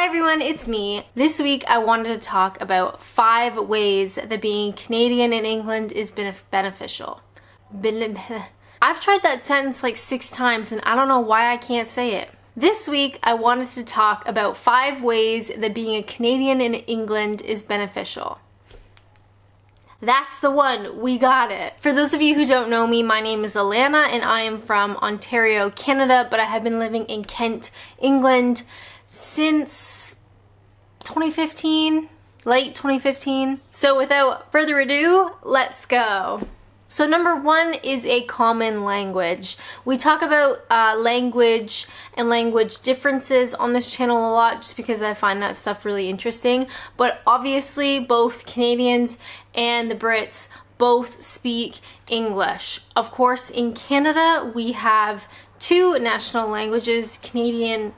everyone, it's me. This week I wanted to talk about 5 ways that being Canadian in England is beneficial. I've tried that sentence like 6 times and I don't know why I can't say it. This week I wanted to talk about 5 ways that being a Canadian in England is beneficial. That's the one, we got it. For those of you who don't know me, my name is Alanna and I am from Ontario, Canada, but I have been living in Kent, England since 2015, late 2015. So without further ado, let's go. So number 1 is a common language. We talk about language and language differences on this channel a lot just because I find that stuff really interesting. But obviously both Canadians and the Brits both speak English. Of course, in Canada we have 2 national languages, Canadian,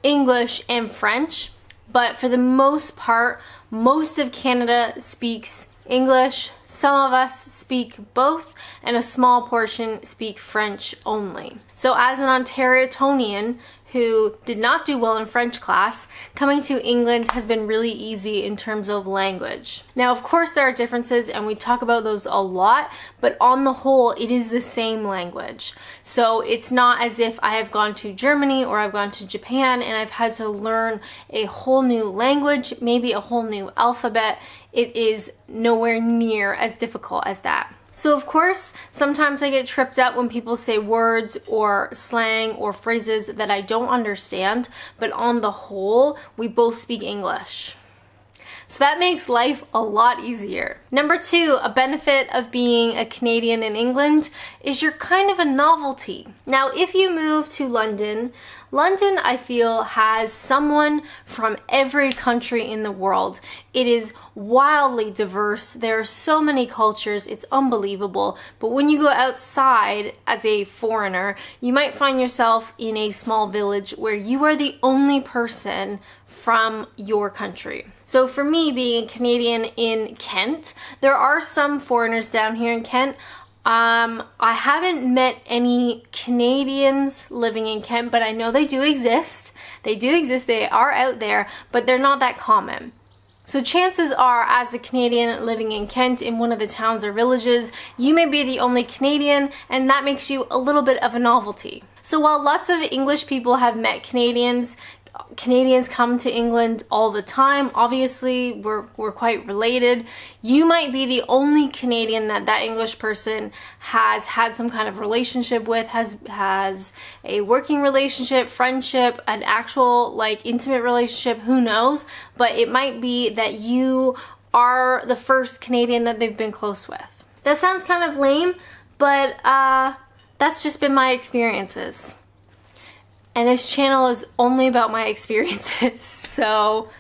English and French. But for the most part, most of Canada speaks English, some of us speak both, and a small portion speak French only. So as an Ontariotonian who did not do well in French class, coming to England has been really easy in terms of language. Now, of course, there are differences and we talk about those a lot, but on the whole, it is the same language. So it's not as if I have gone to Germany or I've gone to Japan and I've had to learn a whole new language, maybe a whole new alphabet. It is nowhere near as difficult as that. So of course, sometimes I get tripped up when people say words or slang or phrases that I don't understand, but on the whole, we both speak English. So that makes life a lot easier. Number 2, a benefit of being a Canadian in England is you're kind of a novelty. Now, if you move to London, I feel has someone from every country in the world. It is wildly diverse. There are so many cultures. It's unbelievable. But when you go outside as a foreigner, you might find yourself in a small village where you are the only person from your country. So for me, being a Canadian in Kent, there are some foreigners down here in Kent. I haven't met any Canadians living in Kent, but I know they do exist. They are out there, but they're not that common. So chances are, as a Canadian living in Kent in one of the towns or villages, you may be the only Canadian, and that makes you a little bit of a novelty. So while lots of English people have met Canadians come to England all the time. Obviously, we're quite related. You might be the only Canadian that English person has had some kind of relationship with, has a working relationship, friendship, an actual like intimate relationship, who knows? But it might be that you are the first Canadian that they've been close with. That sounds kind of lame, but that's just been my experiences. And this channel is only about my experiences, so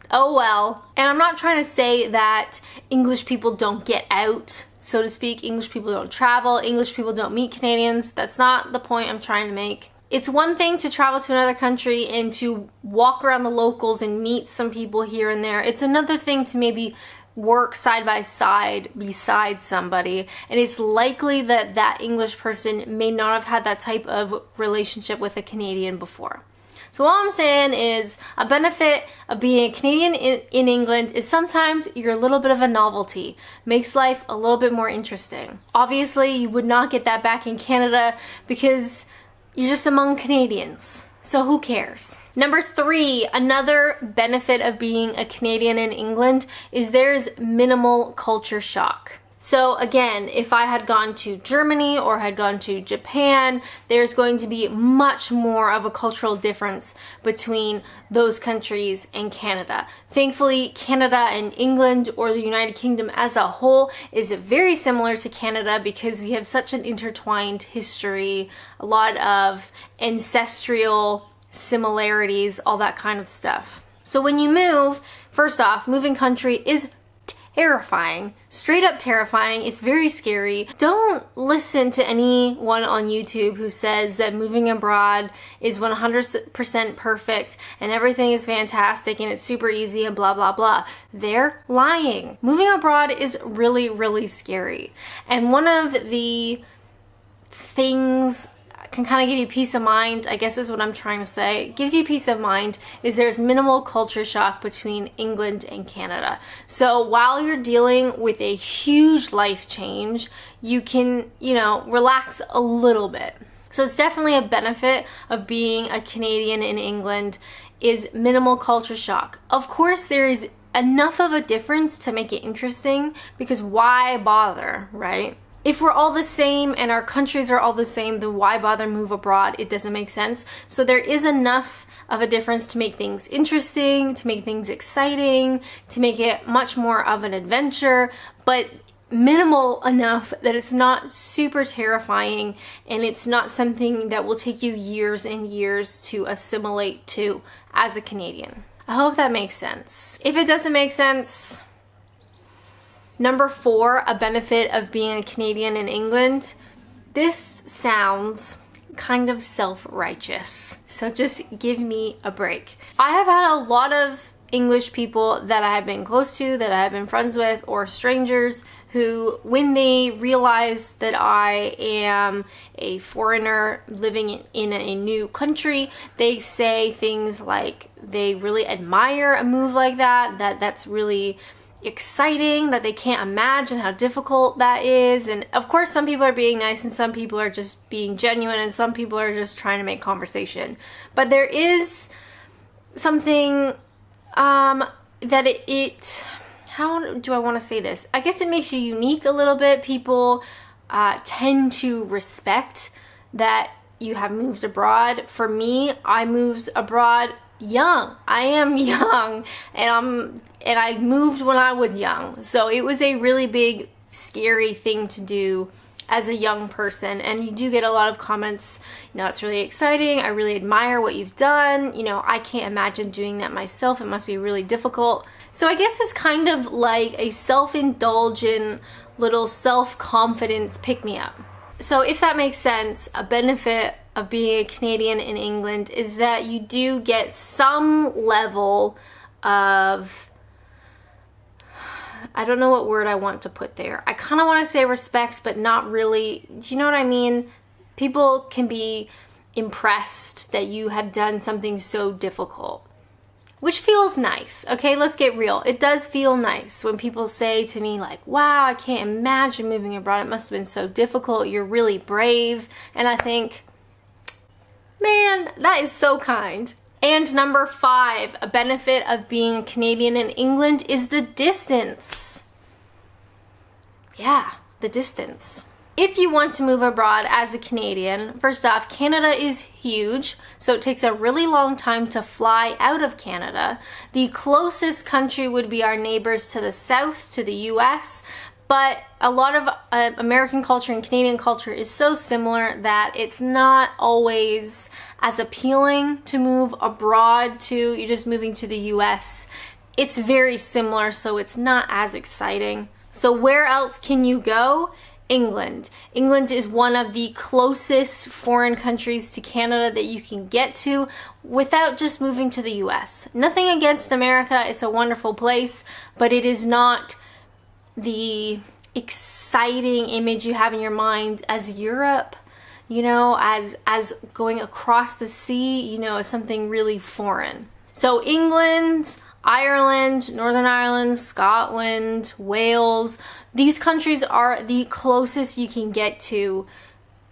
oh well. And I'm not trying to say that English people don't get out, so to speak. English people don't travel, English people don't meet Canadians. That's not the point I'm trying to make. It's one thing to travel to another country and to walk around the locals and meet some people here and there. It's another thing to maybe work side by side beside somebody, and it's likely that that English person may not have had that type of relationship with a Canadian before. So all I'm saying is a benefit of being a Canadian in England is sometimes you're a little bit of a novelty. Makes life a little bit more interesting. Obviously, you would not get that back in Canada because you're just among Canadians. So who cares? Number 3, another benefit of being a Canadian in England is there's minimal culture shock. So again, if I had gone to Germany or had gone to Japan, there's going to be much more of a cultural difference between those countries and Canada. Thankfully, Canada and England, or the United Kingdom as a whole, is very similar to Canada because we have such an intertwined history, a lot of ancestral similarities, all that kind of stuff. So when you move, first off, moving country is terrifying, straight up terrifying. It's very scary. Don't listen to anyone on YouTube who says that moving abroad is 100% perfect and everything is fantastic and it's super easy and blah blah blah. They're lying. Moving abroad is really, really scary. And one of the things can kind of give you peace of mind, I guess is what I'm trying to say. It gives you peace of mind is there's minimal culture shock between England and Canada. So while you're dealing with a huge life change, you can, you know, relax a little bit. So it's definitely a benefit of being a Canadian in England is minimal culture shock. Of course, there is enough of a difference to make it interesting, because why bother, right? If we're all the same and our countries are all the same, then why bother move abroad? It doesn't make sense. So there is enough of a difference to make things interesting, to make things exciting, to make it much more of an adventure, but minimal enough that it's not super terrifying and it's not something that will take you years and years to assimilate to as a Canadian. I hope that makes sense. If it doesn't make sense, number 4, a benefit of being a Canadian in England. This sounds kind of self-righteous, so just give me a break. I have had a lot of English people that I have been close to, that I have been friends with, or strangers who, when they realize that I am a foreigner living in a new country, they say things like they really admire a move like that, that's really exciting, that they can't imagine how difficult that is. And of course, some people are being nice and some people are just being genuine and some people are just trying to make conversation. But there is something that it how do I want to say this? I guess it makes you unique a little bit. People tend to respect that you have moved abroad. For me, I moved abroad young. I am young, and I moved when I was young. So it was a really big, scary thing to do as a young person, and you do get a lot of comments, you know, it's really exciting, I really admire what you've done, you know, I can't imagine doing that myself, it must be really difficult. So I guess it's kind of like a self-indulgent little self-confidence pick-me-up. So if that makes sense, a benefit of being a Canadian in England is that you do get some level of, I don't know what word I want to put there. I kind of want to say respect, but not really. Do you know what I mean? People can be impressed that you have done something so difficult, which feels nice. Okay, let's get real. It does feel nice when people say to me like, wow, I can't imagine moving abroad. It must have been so difficult. You're really brave. And I think, man, that is so kind. And number 5, a benefit of being a Canadian in England is the distance. Yeah, the distance. If you want to move abroad as a Canadian, first off, Canada is huge, so it takes a really long time to fly out of Canada. The closest country would be our neighbors to the south, to the US, but a lot of American culture and Canadian culture is so similar that it's not always as appealing to move abroad to, you're just moving to the US. It's very similar, so it's not as exciting. So where else can you go? England. England is one of the closest foreign countries to Canada that you can get to without just moving to the US. Nothing against America, it's a wonderful place, but it is not the exciting image you have in your mind as Europe, you know, as going across the sea, you know, as something really foreign. So England, Ireland, Northern Ireland, Scotland, Wales, these countries are the closest you can get to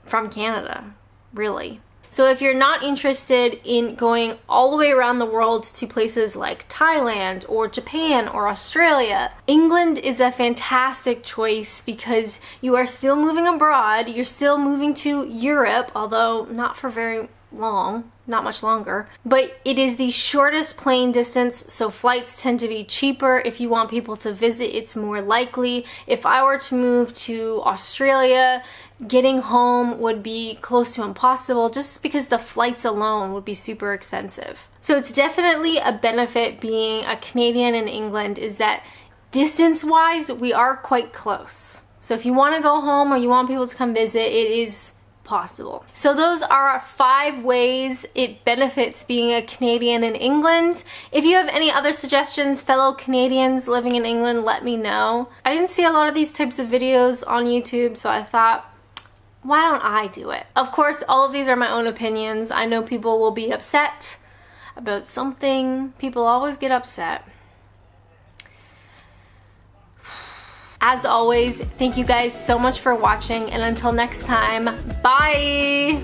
from Canada, really. So if you're not interested in going all the way around the world to places like Thailand or Japan or Australia, England is a fantastic choice because you are still moving abroad, you're still moving to Europe, although not for very long, not much longer, but it is the shortest plane distance, so flights tend to be cheaper. If you want people to visit, it's more likely. If I were to move to Australia, getting home would be close to impossible just because the flights alone would be super expensive. So it's definitely a benefit being a Canadian in England is that distance-wise, we are quite close. So if you want to go home or you want people to come visit, it is possible. So those are 5 ways it benefits being a Canadian in England. If you have any other suggestions, fellow Canadians living in England, let me know. I didn't see a lot of these types of videos on YouTube, so I thought, Why don't I do it? Of course, all of these are my own opinions. I know people will be upset about something. People always get upset. As always, thank you guys so much for watching, and until next time, bye!